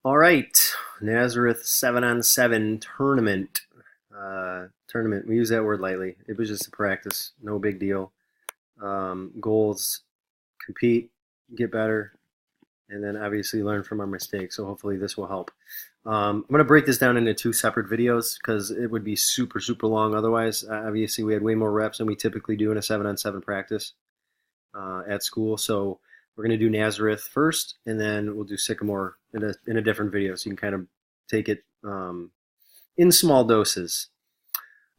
All right, Nazareth 7-on-7 tournament. Tournament. We use that word lightly. It was just a practice, no big deal. Goals: compete, get better, and then obviously learn from our mistakes. So hopefully this will help. I'm going to break this down into two separate videos because it would be super, super long otherwise. Obviously, we had way more reps than we typically do in a 7-on-7 practice at school. So we're going to do Nazareth first, and then we'll do Sycamore in a different video so you can kind of take it in small doses.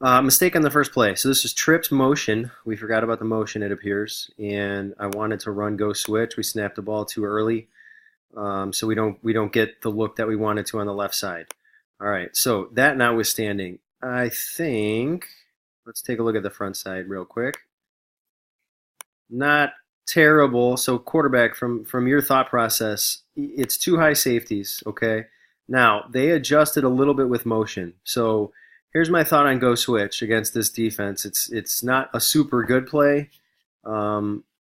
Mistake on the first play. So this is tripped motion. We forgot about the motion, it appears, and I wanted to run go switch. We snapped the ball too early, so we don't get the look that we wanted to on the left side. All right. So that notwithstanding, I think let's take a look at the front side real quick. Not terrible. So quarterback, from your thought process, it's two high safeties. Okay. Now they adjusted a little bit with motion. So here's my thought on go switch against this defense. It's not a super good play.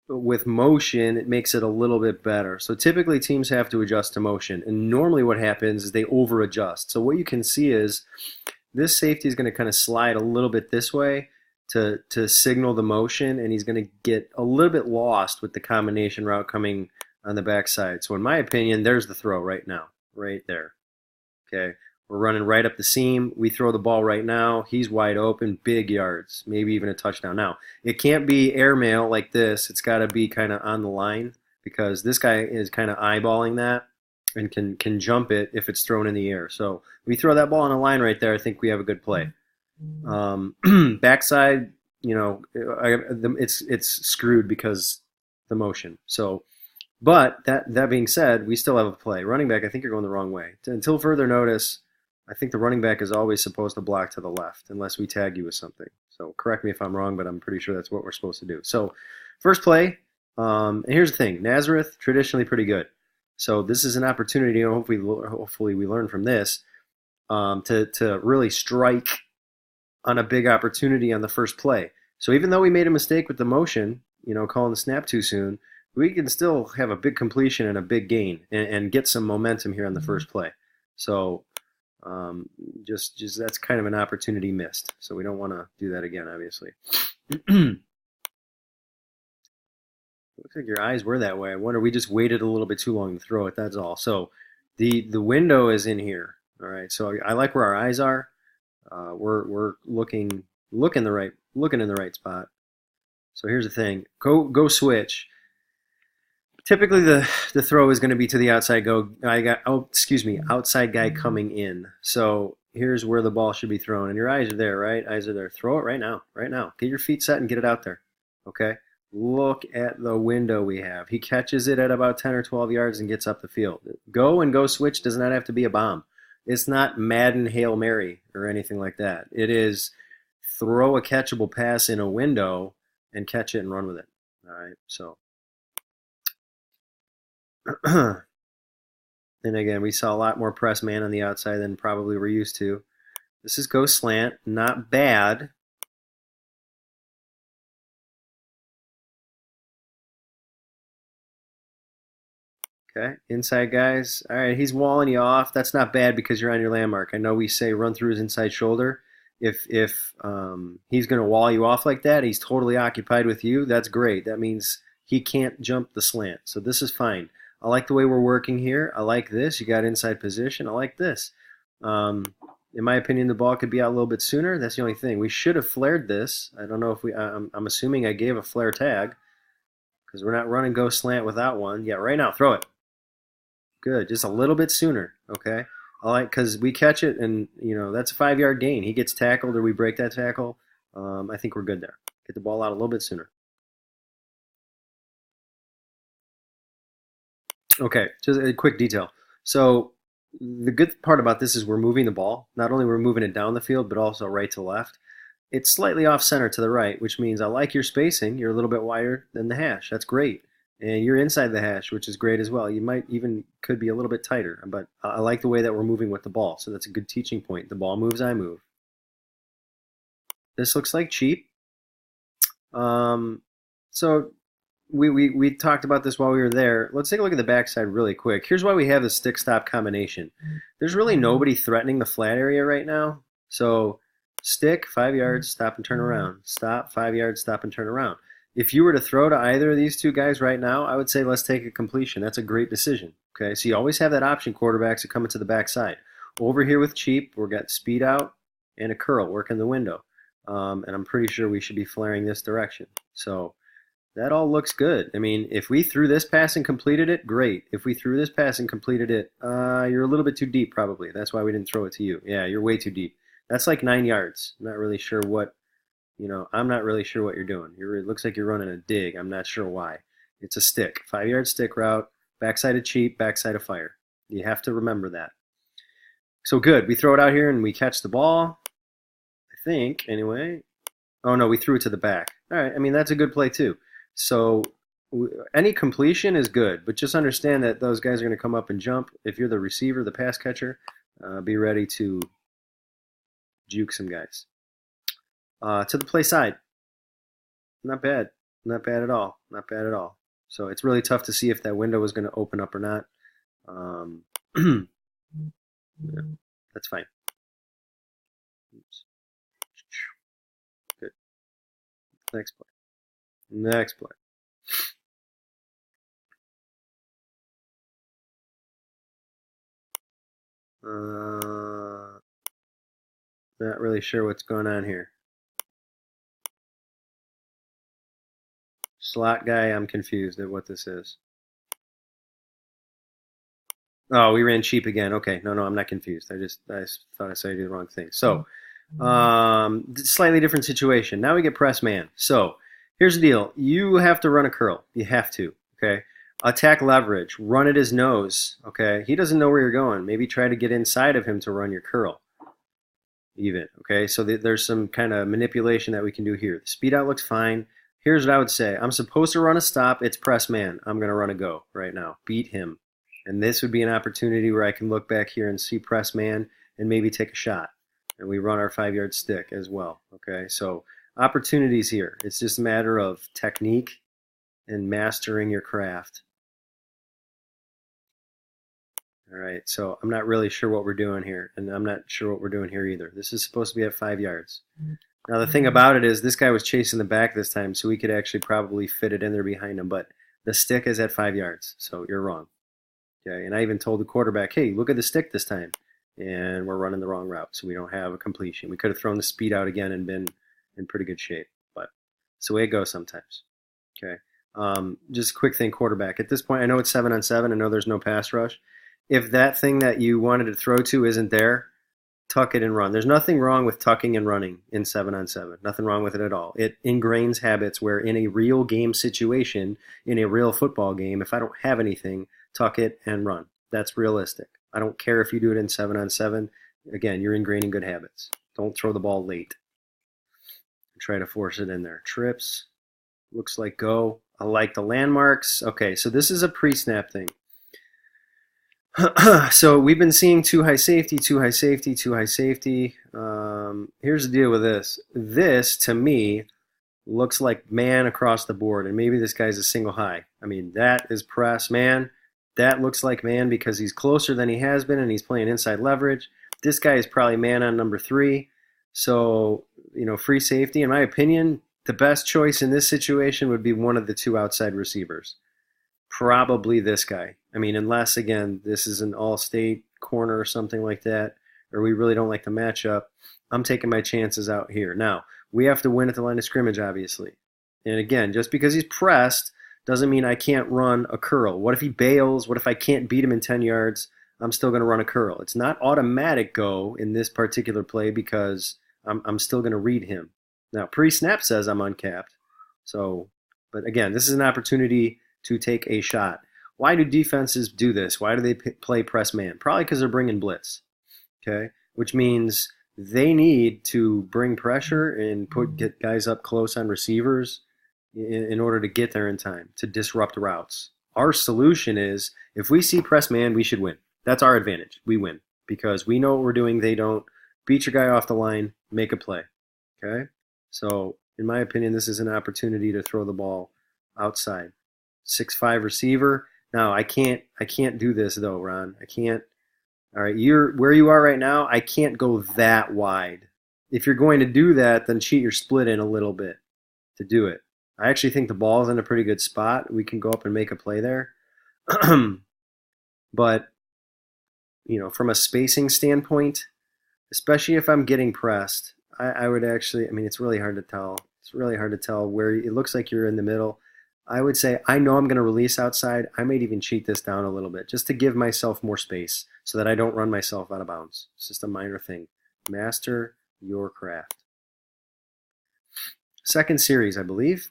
With motion, it makes it a little bit better. So typically teams have to adjust to motion, and normally what happens is they over adjust. So what you can see is this safety is going to kind of slide a little bit this way to signal the motion, and he's going to get a little bit lost with the combination route coming on the backside. So in my opinion, there's the throw right now, right there. Okay. We're running right up the seam. We throw the ball right now. He's wide open, big yards, maybe even a touchdown. Now, it can't be airmail like this. It's got to be kind of on the line because this guy is kind of eyeballing that and can jump it if it's thrown in the air. So we throw that ball on the line right there. I think we have a good play. Backside, it's screwed because the motion. So, but that being said, we still have a play. Running back, I think you're going the wrong way. Until further notice, I think the running back is always supposed to block to the left unless we tag you with something. So correct me if I'm wrong, but I'm pretty sure that's what we're supposed to do. So first play, and here's the thing. Nazareth, traditionally pretty good. So this is an opportunity, and hopefully we learn from this, to really strike on a big opportunity on the first play. So even though we made a mistake with the motion, calling the snap too soon, we can still have a big completion and a big gain and get some momentum here on the first play. So just that's kind of an opportunity missed. So we don't want to do that again, obviously. Looks like your eyes were that way. I wonder, we just waited a little bit too long to throw it. That's all. So the window is in here. All right. So I like where our eyes are. We're looking in the right spot. So here's the thing. Go switch. Typically, the throw is going to be to the outside outside guy coming in. So here's where the ball should be thrown, and your eyes are there, right? Eyes are there. Throw it right now. Get your feet set and get it out there. Okay. Look at the window we have. He catches it at about 10 or 12 yards and gets up the field. Go switch does not have to be a bomb. It's not Madden Hail Mary or anything like that. It is throw a catchable pass in a window and catch it and run with it. All right. So. And again, we saw a lot more press man on the outside than probably we're used to. This is go slant, not bad. Okay, inside guys. All right, he's walling you off. That's not bad because you're on your landmark. I know we say run through his inside shoulder. If he's going to wall you off like that, he's totally occupied with you. That's great. That means he can't jump the slant. So this is fine. I like the way we're working here. I like this. You got inside position. I like this. In my opinion, the ball could be out a little bit sooner. That's the only thing. We should have flared this. I don't know if I'm assuming I gave a flare tag because we're not running go slant without one. Yeah, right now, throw it. Good. Just a little bit sooner. Okay. I like because we catch it and that's a 5-yard gain. He gets tackled or we break that tackle. I think we're good there. Get the ball out a little bit sooner. Okay, just a quick detail. So the good part about this is we're moving the ball. Not only we're moving it down the field, but also right to left. It's slightly off center to the right, which means I like your spacing. You're a little bit wider than the hash. That's great. And you're inside the hash, which is great as well. You might even could be a little bit tighter, but I like the way that we're moving with the ball. So that's a good teaching point. The ball moves, I move. This looks like cheap. So we talked about this while we were there. Let's take a look at the backside really quick. Here's why we have the stick stop combination. There's really nobody threatening the flat area right now. So stick 5 yards, stop and turn around. Stop 5 yards, stop and turn around. If you were to throw to either of these two guys right now, I would say let's take a completion. That's a great decision. Okay, so you always have that option, quarterbacks, to come into the backside. Over here with Cheap, we've got speed out and a curl working the window. And I'm pretty sure we should be flaring this direction. So that all looks good. I mean, if we threw this pass and completed it, great. If we threw this pass and completed it, you're a little bit too deep probably. That's why we didn't throw it to you. Yeah, you're way too deep. That's like 9 yards. I'm not really sure what, I'm not really sure what you're doing. It looks like you're running a dig. I'm not sure why. It's a stick. 5 yard stick route, backside of Cheap, backside of Fire. You have to remember that. So good. We throw it out here and we catch the ball. I think, anyway. Oh, no, we threw it to the back. All right. I mean, that's a good play, too. So any completion is good, but just understand that those guys are going to come up and jump. If you're the receiver, the pass catcher, be ready to juke some guys. To the play side. Not bad. Not bad at all. Not bad at all. So it's really tough to see if that window is going to open up or not. Yeah, that's fine. Oops. Good. Next play. Next play. Not really sure what's going on here. Slot guy, I'm confused at what this is. Oh, we ran Cheap again. Okay, no, I'm not confused. I thought I said I did the wrong thing. So, slightly different situation. Now we get press man. So, here's the deal. You have to run a curl. You have to, okay? Attack leverage. Run at his nose, okay? He doesn't know where you're going. Maybe try to get inside of him to run your curl. Even, okay? So there's some kind of manipulation that we can do here. The speed out looks fine. Here's what I would say. I'm supposed to run a stop. It's press man. I'm going to run a go right now. Beat him. And this would be an opportunity where I can look back here and see press man and maybe take a shot. And we run our 5 yard stick as well. Okay, so opportunities here. It's just a matter of technique and mastering your craft. All right, so I'm not really sure what we're doing here, and I'm not sure what we're doing here either. This is supposed to be at 5 yards. Now, the thing about it is this guy was chasing the back this time, so we could actually probably fit it in there behind him, but the stick is at 5 yards, so you're wrong. Okay, and I even told the quarterback, hey, look at the stick this time. And we're running the wrong route, so we don't have a completion. We could have thrown the speed out again and been in pretty good shape, but it's the way it goes sometimes. Okay, just a quick thing, quarterback. At this point, I know it's 7-on-7. I know there's no pass rush. If that thing that you wanted to throw to isn't there, tuck it and run. There's nothing wrong with tucking and running in 7-on-7. Nothing wrong with it at all. It ingrains habits where in a real game situation, in a real football game, if I don't have anything, tuck it and run. That's realistic. I don't care if you do it in 7-on-7. Again, you're ingraining good habits. Don't throw the ball late. Try to force it in there. Trips. Looks like go. I like the landmarks. Okay, so this is a pre-snap thing. So we've been seeing too high safety, too high safety, too high safety. Here's the deal with this. This, to me, looks like man across the board, and maybe this guy's a single high. I mean, that is press man. That looks like man because he's closer than he has been, and he's playing inside leverage. This guy is probably man on number 3. So, free safety, in my opinion, the best choice in this situation would be one of the 2 outside receivers. Probably this guy. I mean, unless, again, this is an all-state corner or something like that, or we really don't like the matchup, I'm taking my chances out here. Now, we have to win at the line of scrimmage, obviously. And again, just because he's pressed doesn't mean I can't run a curl. What if he bails? What if I can't beat him in 10 yards? I'm still going to run a curl. It's not automatic go in this particular play because I'm still going to read him. Now, pre-snap says I'm uncapped. So, but again, this is an opportunity to take a shot. Why do defenses do this? Why do they play press man? Probably because they're bringing blitz, okay? Which means they need to bring pressure and get guys up close on receivers in order to get there in time, to disrupt routes. Our solution is, if we see press man, we should win. That's our advantage. We win because we know what we're doing. They don't. Beat your guy off the line, make a play, okay? So, in my opinion, this is an opportunity to throw the ball outside. 6'5" receiver. Now I can't do this though, Ron. I can't. All right, you're where you are right now. I can't go that wide. If you're going to do that, then cheat your split in a little bit to do it. I actually think the ball's in a pretty good spot. We can go up and make a play there. But, from a spacing standpoint, especially if I'm getting pressed, I would actually, it's really hard to tell. It's really hard to tell where it looks like you're in the middle. I would say, I know I'm going to release outside. I might even cheat this down a little bit just to give myself more space so that I don't run myself out of bounds. It's just a minor thing. Master your craft. Second series, I believe.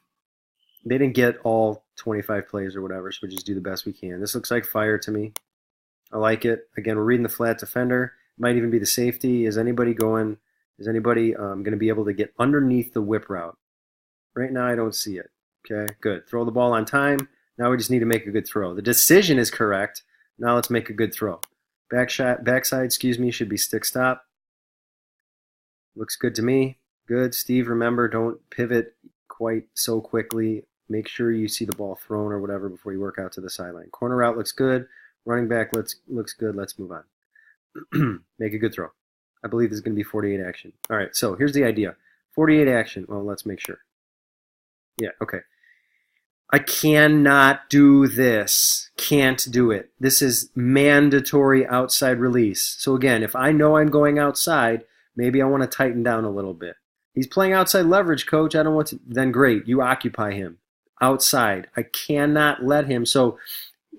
They didn't get all 25 plays or whatever, so we just do the best we can. This looks like fire to me. I like it. Again, we're reading the flat defender. Might even be the safety. Is anybody going to be able to get underneath the whip route? Right now, I don't see it. Okay, good. Throw the ball on time. Now we just need to make a good throw. The decision is correct. Now let's make a good throw. Backside, should be stick stop. Looks good to me. Good. Steve, remember, don't pivot quite so quickly. Make sure you see the ball thrown or whatever before you work out to the sideline. Corner route looks good. Running back looks good. Let's move on. Make a good throw. I believe this is going to be 48 action. All right, so here's the idea. 48 action. Well, let's make sure. Yeah, okay. I cannot do this. Can't do it. This is mandatory outside release. So again, if I know I'm going outside, maybe I want to tighten down a little bit. He's playing outside leverage, coach. I don't want to. Then great. You occupy him. Outside. I cannot let him. So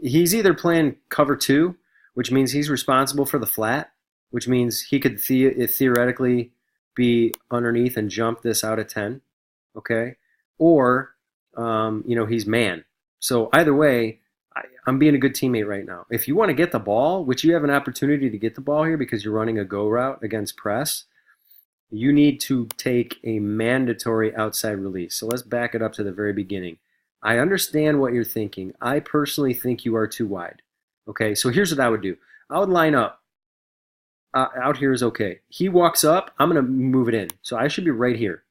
he's either playing cover 2, which means he's responsible for the flat, which means he could theoretically be underneath and jump this out at 10. Okay? Or, he's man. So either way, I'm being a good teammate right now. If you want to get the ball, which you have an opportunity to get the ball here because you're running a go route against press, you need to take a mandatory outside release. So let's back it up to the very beginning. I understand what you're thinking. I personally think you are too wide. Okay, so here's what I would do. I would line up. Out here is okay. He walks up, I'm going to move it in. So I should be right here.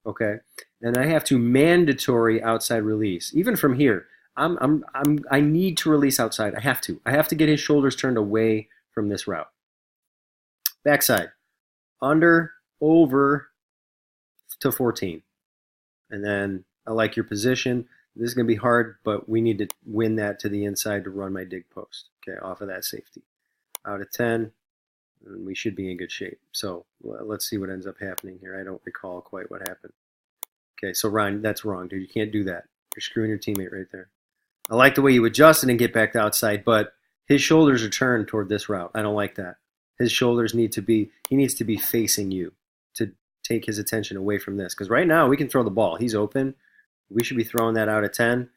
Okay? And I have to mandatory outside release. Even from here, I need to release outside. I have to. I have to get his shoulders turned away from this route. Backside. Under, over to 14. And then I like your position. This is going to be hard, but we need to win that to the inside to run my dig post. Okay, off of that safety. Out of 10, and we should be in good shape. So let's see what ends up happening here. I don't recall quite what happened. Okay, so Ryan, that's wrong, dude. You can't do that. You're screwing your teammate right there. I like the way you adjust it and get back to outside, but his shoulders are turned toward this route. I don't like that. His shoulders he needs to be facing you to take his attention away from this. Because right now we can throw the ball. He's open. We should be throwing that out at 10.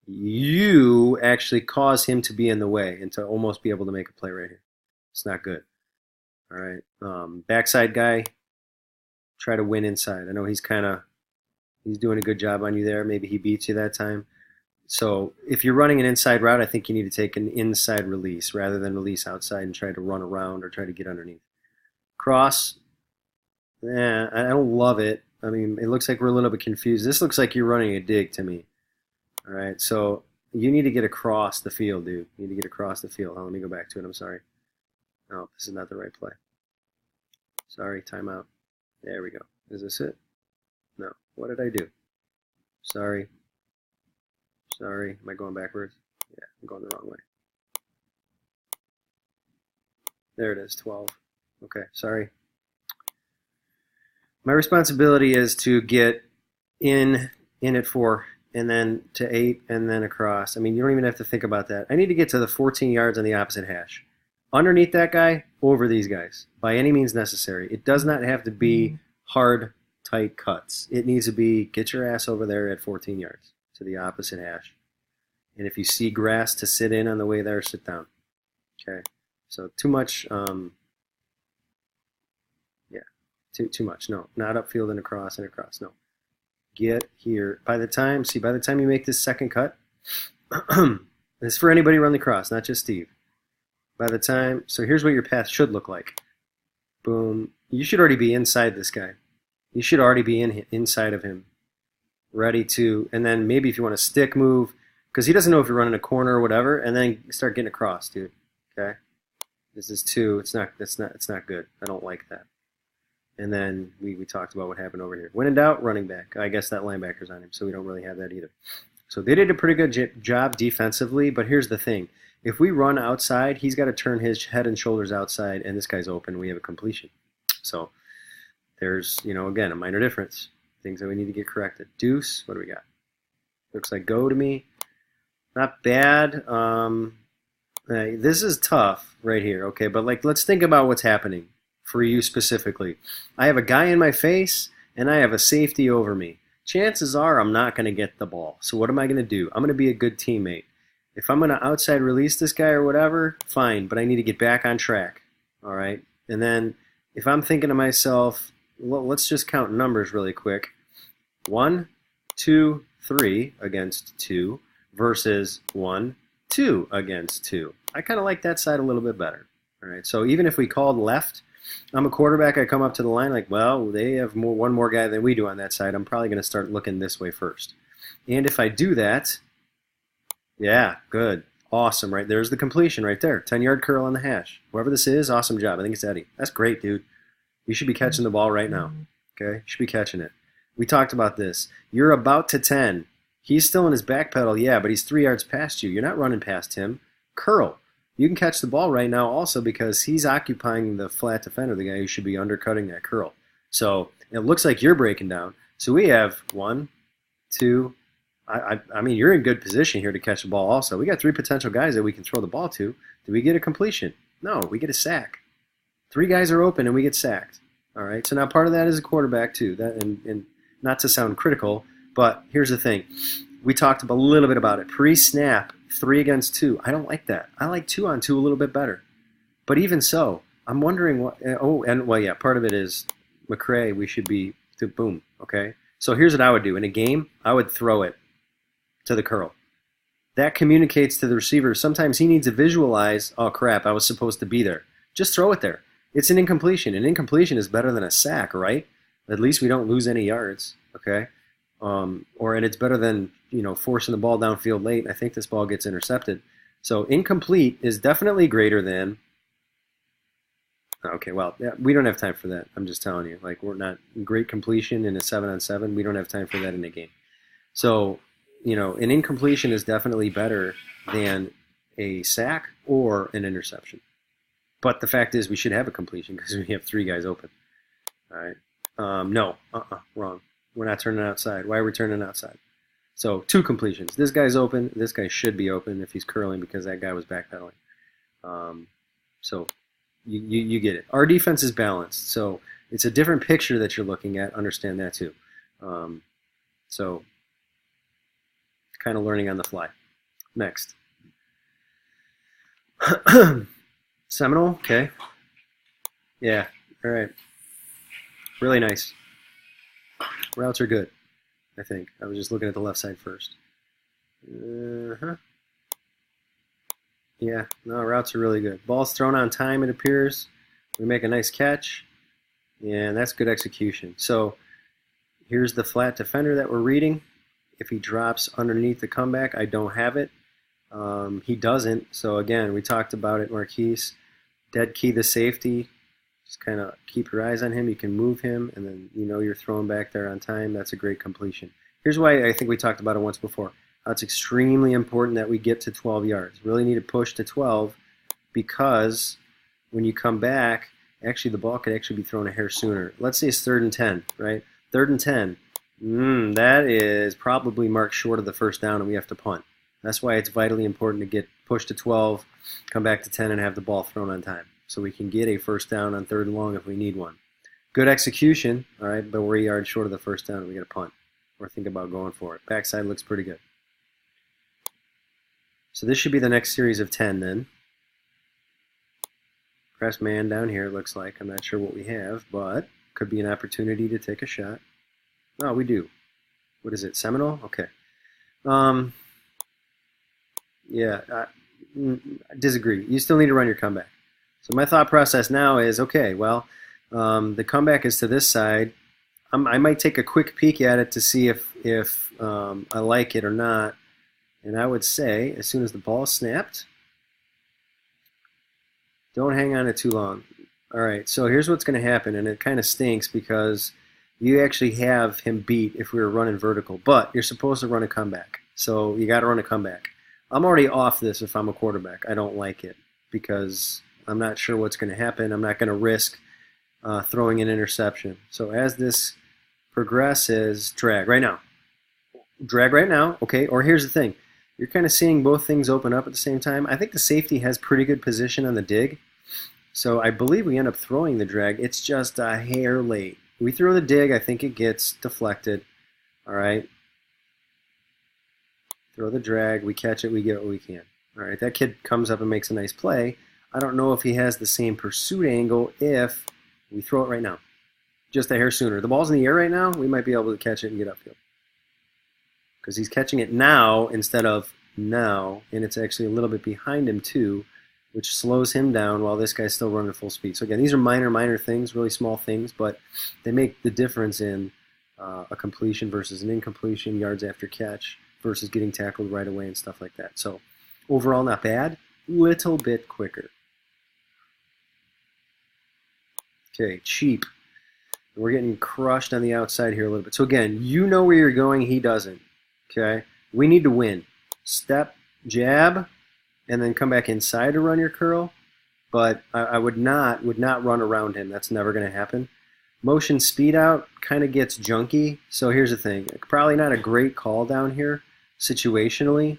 You actually cause him to be in the way and to almost be able to make a play right here. It's not good. All right. Backside guy, try to win inside. I know he's doing a good job on you there. Maybe he beats you that time. So if you're running an inside route, I think you need to take an inside release rather than release outside and try to run around or try to get underneath. Cross, I don't love it. It looks like we're a little bit confused. This looks like you're running a dig to me. All right, so you need to get across the field, dude. You need to get across the field. Let me go back to it. I'm sorry. No, this is not the right play. Sorry, timeout. There we go. Is this it? No. What did I do? Sorry. Am I going backwards? Yeah, I'm going the wrong way. There it is, 12. Okay, sorry. My responsibility is to get in at 4, and then to 8, and then across. You don't even have to think about that. I need to get to the 14 yards on the opposite hash. Underneath that guy, over these guys, by any means necessary. It does not have to be hard, tight cuts. It needs to be get your ass over there at 14 yards to the opposite hash. And if you see grass to sit in on the way there, sit down. Okay. So too much, too much. No, not upfield and across. No. Get here. By the time you make this second cut, this is for anybody running the cross, not just Steve. So here's what your path should look like. Boom. You should already be inside this guy. You should already be inside of him. ready to, and then maybe if you want to stick move, because he doesn't know if you're running a corner or whatever, and then start getting across, dude. Okay, this is two. It's not good. I don't like that. And then we talked about what happened over here. When in doubt, running back. I guess that linebacker's on him, so we don't really have that either. So they did a pretty good job defensively, but here's the thing. If we run outside, he's got to turn his head and shoulders outside, and this guy's open. We have a completion. So there's, again, a minor difference. Things that we need to get corrected. Deuce, what do we got? Looks like go to me. Not bad. This is tough right here, okay? But let's think about what's happening for you specifically. I have a guy in my face, and I have a safety over me. Chances are I'm not going to get the ball. So what am I going to do? I'm going to be a good teammate. If I'm going to outside release this guy or whatever, fine, but I need to get back on track, all right? And then if I'm thinking to myself, well, let's just count numbers really quick. 1, 2, 3 against 2 versus 1, 2 against 2. I kind of like that side a little bit better, all right? So even if we called left, I'm a quarterback, I come up to the line like, well, they have one more guy than we do on that side. I'm probably going to start looking this way first. And if I do that, yeah, good. Awesome, right? There's the completion right there. 10-yard curl on the hash. Whoever this is, awesome job. I think it's Eddie. That's great, dude. You should be catching the ball right now, okay? You should be catching it. We talked about this. You're about to 10. He's still in his back pedal, yeah, but he's 3 yards past you. You're not running past him. Curl. You can catch the ball right now also because he's occupying the flat defender, the guy who should be undercutting that curl. So it looks like you're breaking down. So we have 1, 2. I mean, you're in good position here to catch the ball also. We got 3 potential guys that we can throw the ball to. Do we get a completion? No, we get a sack. 3 guys are open and we get sacked. All right. So now part of that is a quarterback too. That and not to sound critical, but here's the thing. We talked a little bit about it. Pre-snap, 3 against 2. I don't like that. I like 2 on 2 a little bit better. But even so, I'm wondering what. Part of it is McCray. We should be boom. Okay. So here's what I would do in a game. I would throw it to the curl. That communicates to the receiver. Sometimes he needs to visualize. Oh crap! I was supposed to be there. Just throw it there. It's an incompletion. An incompletion is better than a sack, right? At least we don't lose any yards. Okay. And it's better than forcing the ball downfield late. I think this ball gets intercepted. So incomplete is definitely greater than. Okay, well, yeah, we don't have time for that. I'm just telling you, we're not great completion in a 7-on-7. We don't have time for that in a game. So, an incompletion is definitely better than a sack or an interception. But the fact is, we should have a completion because we have 3 guys open. All right. No. Wrong. We're not turning outside. Why are we turning outside? So 2 completions. This guy's open. This guy should be open if he's curling because that guy was backpedaling. So you get it. Our defense is balanced. So it's a different picture that you're looking at. Understand that too. So kind of learning on the fly. Next. Seminole. Okay. Yeah. All right. Really nice. Routes are good, I think. I was just looking at the left side first. Yeah, no, routes are really good. Ball's thrown on time, it appears. We make a nice catch, and that's good execution. So here's the flat defender that we're reading. If he drops underneath the comeback, I don't have it. He doesn't. So again, we talked about it, Marquise. Dead key the safety. Just kind of keep your eyes on him. You can move him, and then you're throwing back there on time. That's a great completion. Here's why I think we talked about it once before. It's extremely important that we get to 12 yards. Really need to push to 12 because when you come back, actually the ball could actually be thrown a hair sooner. Let's say it's 3rd and 10, right? 3rd and 10. That is probably marked short of the first down, and we have to punt. That's why it's vitally important to get pushed to 12, come back to 10, and have the ball thrown on time. So we can get a first down on 3rd and long if we need one. Good execution, all right, but we're a yard short of the first down, and we got to punt or think about going for it. Backside looks pretty good. So this should be the next series of 10 then. Press man down here, it looks like. I'm not sure what we have, but could be an opportunity to take a shot. Oh, we do. What is it, Seminole? Okay. Yeah, I disagree. You still need to run your comeback. So my thought process now is, okay, well, the comeback is to this side. I might take a quick peek at it to see if I like it or not. And I would say, as soon as the ball is snapped, don't hang on it too long. All right, so here's what's going to happen, and it kind of stinks because you actually have him beat if we were running vertical, but you're supposed to run a comeback. So you got to run a comeback. I'm already off this if I'm a quarterback. I don't like it because I'm not sure what's going to happen. I'm not going to risk throwing an interception. So as this progresses, drag right now. Drag right now, okay? Or here's the thing. You're kind of seeing both things open up at the same time. I think the safety has pretty good position on the dig. So I believe we end up throwing the drag. It's just a hair late. We throw the dig. I think it gets deflected. All right. Throw the drag. We catch it. We get what we can. All right. That kid comes up and makes a nice play. I don't know if he has the same pursuit angle if we throw it right now. Just a hair sooner. The ball's in the air right now. We might be able to catch it and get upfield. Because he's catching it now instead of now. And it's actually a little bit behind him too, which slows him down while this guy's still running full speed. So again, these are minor things, really small things, but they make the difference in a completion versus an incompletion, yards after catch versus getting tackled right away and stuff like that. So overall, not bad. Little bit quicker. Okay, cheap. We're getting crushed on the outside here a little bit. So again, you know where you're going, he doesn't. Okay, we need to win. Step, jab, and then come back inside to run your curl. But I would not run around him. That's never going to happen. Motion speed out kind of gets junky. So here's the thing. Probably not a great call down here situationally.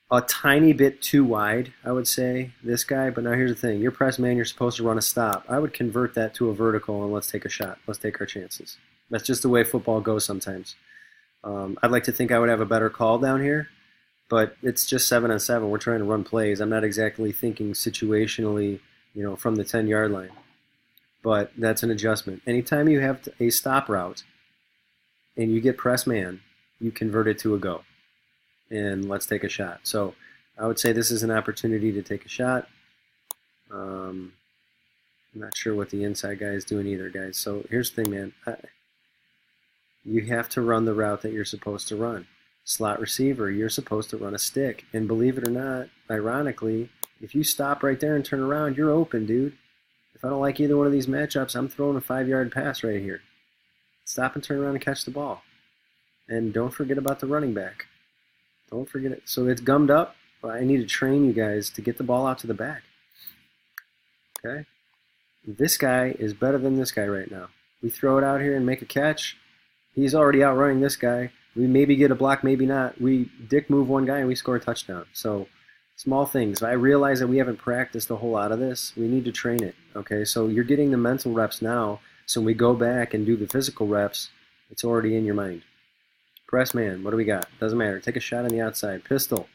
A tiny bit too wide, I would say, this guy. But now here's the thing. You're press man. You're supposed to run a stop. I would convert that to a vertical and let's take a shot. Let's take our chances. That's just the way football goes sometimes. I'd like to think I would have a better call down here. But it's just 7-on-7. We're trying to run plays. I'm not exactly thinking situationally, from the 10-yard line. But that's an adjustment. Anytime you have a stop route and you get press man, you convert it to a go. And let's take a shot. So I would say this is an opportunity to take a shot. I'm not sure what the inside guy is doing either, guys. So here's the thing, man. You have to run the route that you're supposed to run. Slot receiver, you're supposed to run a stick. And believe it or not, ironically, if you stop right there and turn around, you're open, dude. If I don't like either one of these matchups, I'm throwing a 5-yard pass right here. Stop and turn around and catch the ball. And don't forget about the running back. Don't forget it. So it's gummed up. I need to train you guys to get the ball out to the back. Okay? This guy is better than this guy right now. We throw it out here and make a catch. He's already outrunning this guy. We maybe get a block, maybe not. We dick move one guy and we score a touchdown. So small things. I realize that we haven't practiced a whole lot of this. We need to train it. Okay, so you're getting the mental reps now. So when we go back and do the physical reps, it's already in your mind. Press man, what do we got? Doesn't matter. Take a shot on the outside. Pistol.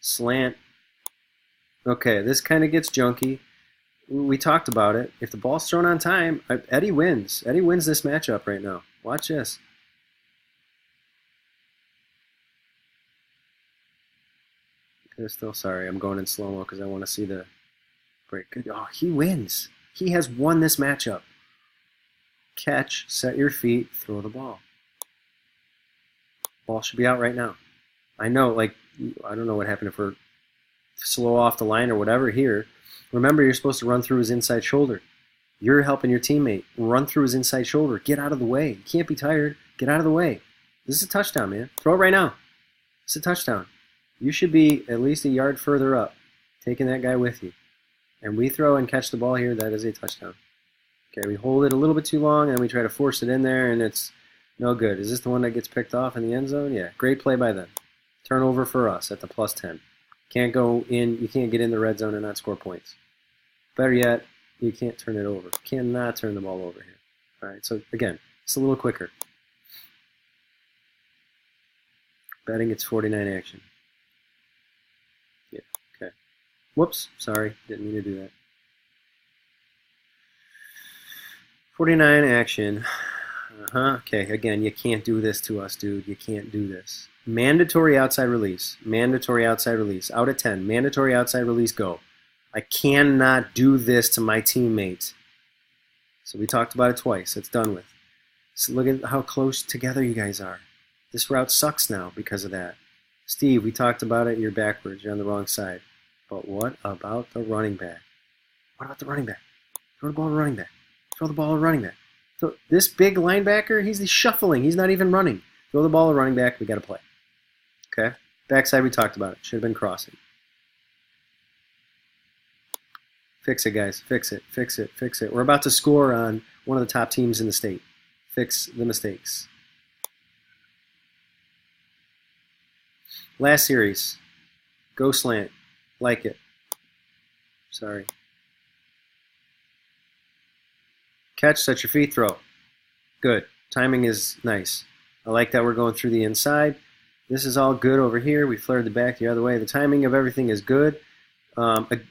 Slant. Okay, this kind of gets junky. We talked about it. If the ball's thrown on time, Eddie wins. Eddie wins this matchup right now. Watch this. Pistol. Sorry, I'm going in slow-mo because I want to see the break. Oh, he wins. He has won this matchup. Catch, set your feet, throw the ball. Ball should be out right now. I know, I don't know what happened if we're slow off the line or whatever here. Remember, you're supposed to run through his inside shoulder. You're helping your teammate. Run through his inside shoulder. Get out of the way. You can't be tired. Get out of the way. This is a touchdown, man. Throw it right now. It's a touchdown. You should be at least a yard further up, taking that guy with you. And we throw and catch the ball here. That is a touchdown. Okay, we hold it a little bit too long, and we try to force it in there, and it's no good. Is this the one that gets picked off in the end zone? Yeah, great play by them. Turnover for us at the +10. Can't go in. You can't get in the red zone and not score points. Better yet, you can't turn it over. Cannot turn the ball over here. All right, so again, it's a little quicker. Betting it's 49 action. Yeah, okay. Whoops, sorry, didn't mean to do that. 49 action. Okay, again, you can't do this to us, dude. You can't do this. Mandatory outside release. Mandatory outside release. Out of 10. Mandatory outside release, go. I cannot do this to my teammates. So we talked about it twice. It's done with. So look at how close together you guys are. This route sucks now because of that. Steve, we talked about it. You're backwards. You're on the wrong side. But what about the running back? What about the running back? Throw the ball to the running back. Throw the ball to the running back. So this big linebacker, he's shuffling. He's not even running. Throw the ball to the running back. We got to play. Okay? Backside, we talked about it. Should have been crossing. Fix it, guys. Fix it. Fix it. Fix it. We're about to score on one of the top teams in the state. Fix the mistakes. Last series. Go slant. Like it. Sorry. Catch, set your feet, throw. Good. Timing is nice. I like that we're going through the inside. This is all good over here. We flared the back the other way. The timing of everything is good.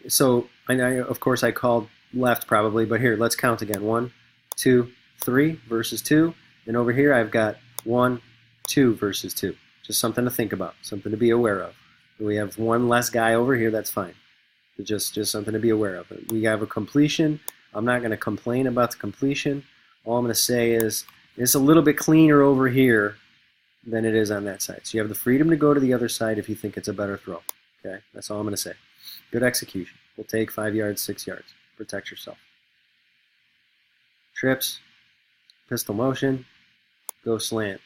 So, of course, I called left probably, but here, let's count again. 1, 2, 3 versus 2. And over here, I've got 1, 2 versus 2. Just something to think about, something to be aware of. We have one less guy over here, that's fine. Just something to be aware of. We have a completion. I'm not going to complain about the completion. All I'm going to say is it's a little bit cleaner over here than it is on that side. So you have the freedom to go to the other side if you think it's a better throw. Okay, that's all I'm going to say. Good execution. We'll take 5 yards, 6 yards. Protect yourself. Trips, pistol motion, go slant.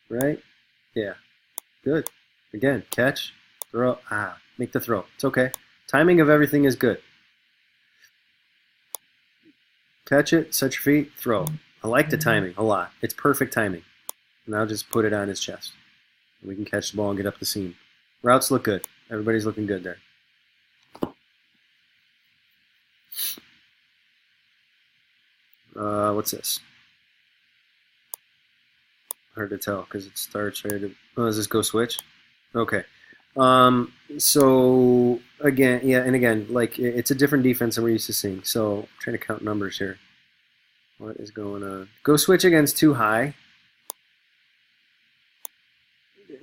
Right? Yeah. Good. Again, catch, throw. Make the throw. It's okay. Timing of everything is good. Catch it, set your feet, throw. I like the timing a lot. It's perfect timing. Now just put it on his chest. We can catch the ball and get up the seam. Routes look good. Everybody's looking good there. What's this? Hard to tell because it starts right at... Oh, does this go switch? Okay. So, again, yeah, and again, like, it's a different defense than we're used to seeing. So, I'm trying to count numbers here. What is going on? Go switch against too high.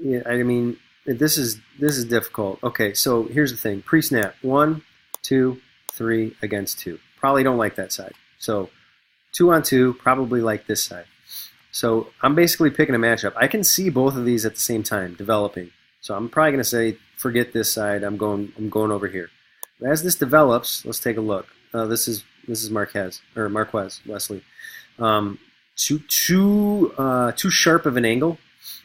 Yeah, I mean, this is difficult. Okay, so here's the thing. Pre-snap, 1, 2, 3 against 2. Probably don't like that side. So 2 on 2, probably like this side. So I'm basically picking a matchup. I can see both of these at the same time developing. So I'm probably going to say, forget this side. I'm going over here. As this develops, let's take a look. This is Marquez Wesley. Too sharp of an angle.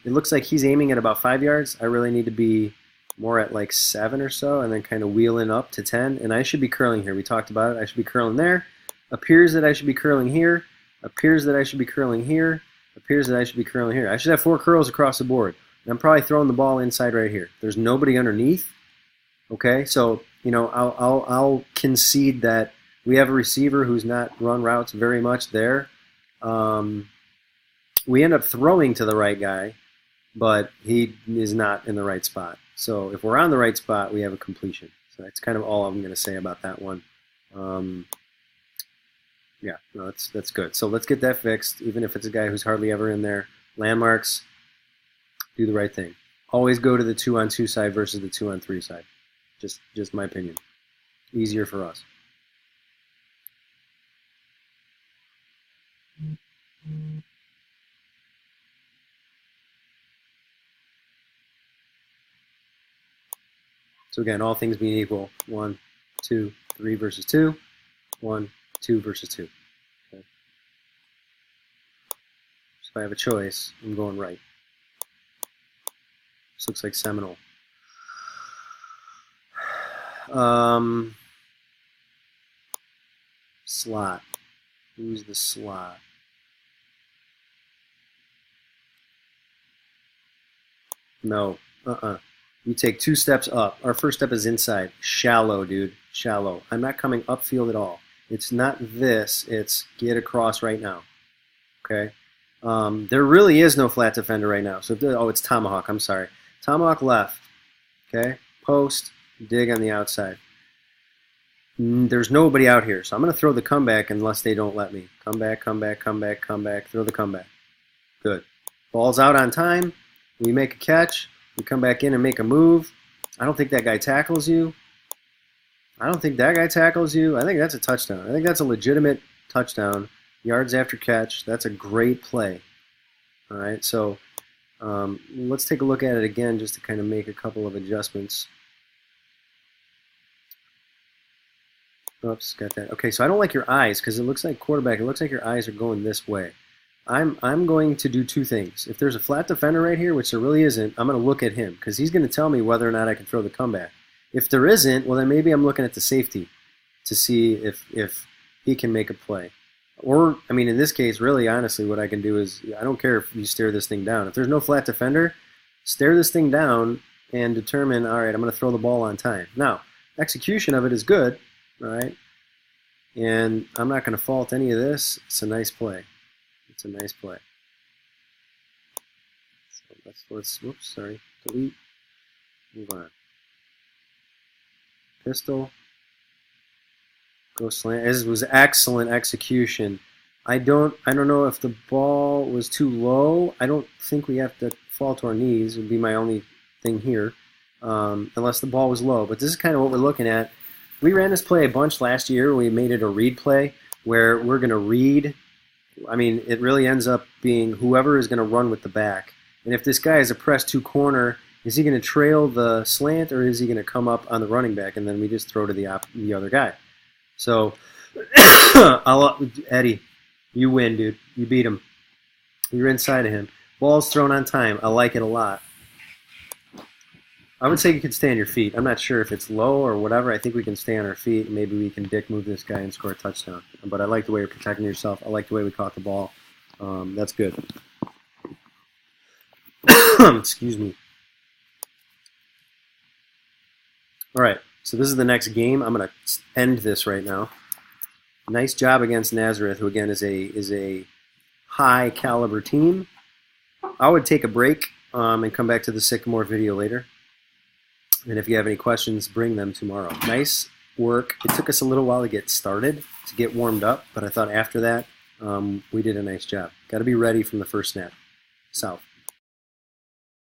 It looks like he's aiming at about 5 yards. I really need to be more at like 7 or so, and then kind of wheeling up to 10. And I should be curling here. We talked about it. I should be curling there. Appears that I should be curling here. Appears that I should be curling here. Appears that I should be curling here. I should have 4 curls across the board. And I'm probably throwing the ball inside right here. There's nobody underneath. Okay, so I'll concede that we have a receiver who's not run routes very much there. We end up throwing to the right guy, but he is not in the right spot. So if we're on the right spot, we have a completion. So that's kind of all I'm going to say about that one. Yeah, no, that's good. So let's get that fixed, even if it's a guy who's hardly ever in there. Landmarks, do the right thing. Always go to the 2 on 2 side versus the 2 on 3 side. Just my opinion. Easier for us. So again, all things being equal, 1, 2, 3 versus 2, 1, 2 versus 2. Okay. So if I have a choice, I'm going right. This looks like Seminole. Slot. Who's the slot? No. You take 2 steps up. Our first step is inside. Shallow, dude. Shallow. I'm not coming upfield at all. It's not this. It's get across right now. Okay? There really is no flat defender right now. So, it's Tomahawk. I'm sorry. Tomahawk left. Okay? Post. Dig on the outside. There's nobody out here. So I'm going to throw the comeback unless they don't let me. Come back, come back, come back, come back. Throw the comeback. Good. Ball's out on time. We make a catch. We come back in and make a move. I don't think that guy tackles you. I don't think that guy tackles you. I think that's a touchdown. I think that's a legitimate touchdown. yards after catch. That's a great play. All right, so let's take a look at it again just to kind of make a couple of adjustments. Oops, got that. Okay, so I don't like your eyes because it looks like quarterback. It looks like your eyes are going this way. I'm going to do two things. If there's a flat defender right here, which there really isn't, I'm going to look at him because he's going to tell me whether or not I can throw the comeback. If there isn't, well then maybe I'm looking at the safety to see if he can make a play. Or, I mean, in this case, really, honestly, what I can do is, I don't care if you stare this thing down. If there's no flat defender, stare this thing down and determine, all right, I'm going to throw the ball on time. Now, execution of it is good, right? And I'm not going to fault any of this. It's a nice play. It's a nice play. So let's whoops, sorry, delete, move on. Pistol. Go slant. This was excellent execution. I don't know if the ball was too low. I don't think we have to fall to our knees. Would be my only thing here, unless the ball was low. But this is kind of what we're looking at. We ran this play a bunch last year. We made it a read play where we're going to read. I mean, it really ends up being whoever is going to run with the back. And if this guy is a press two corner, is he going to trail the slant or is he going to come up on the running back and then we just throw to the other guy? So, Eddie, you win, dude. You beat him. You're inside of him. Ball's thrown on time. I like it a lot. I would say you could stay on your feet. I'm not sure if it's low or whatever. I think we can stay on our feet. Maybe we can dick move this guy and score a touchdown. But I like the way you're protecting yourself. I like the way we caught the ball. That's good. Excuse me. All right. So this is the next game. I'm going to end this right now. Nice job against Nazareth, who again is a high caliber team. I would take a break and come back to the Sycamore video later. And if you have any questions, bring them tomorrow. Nice work. It took us a little while to get started, to get warmed up, but I thought after that we did a nice job. Got to be ready from the first snap. South.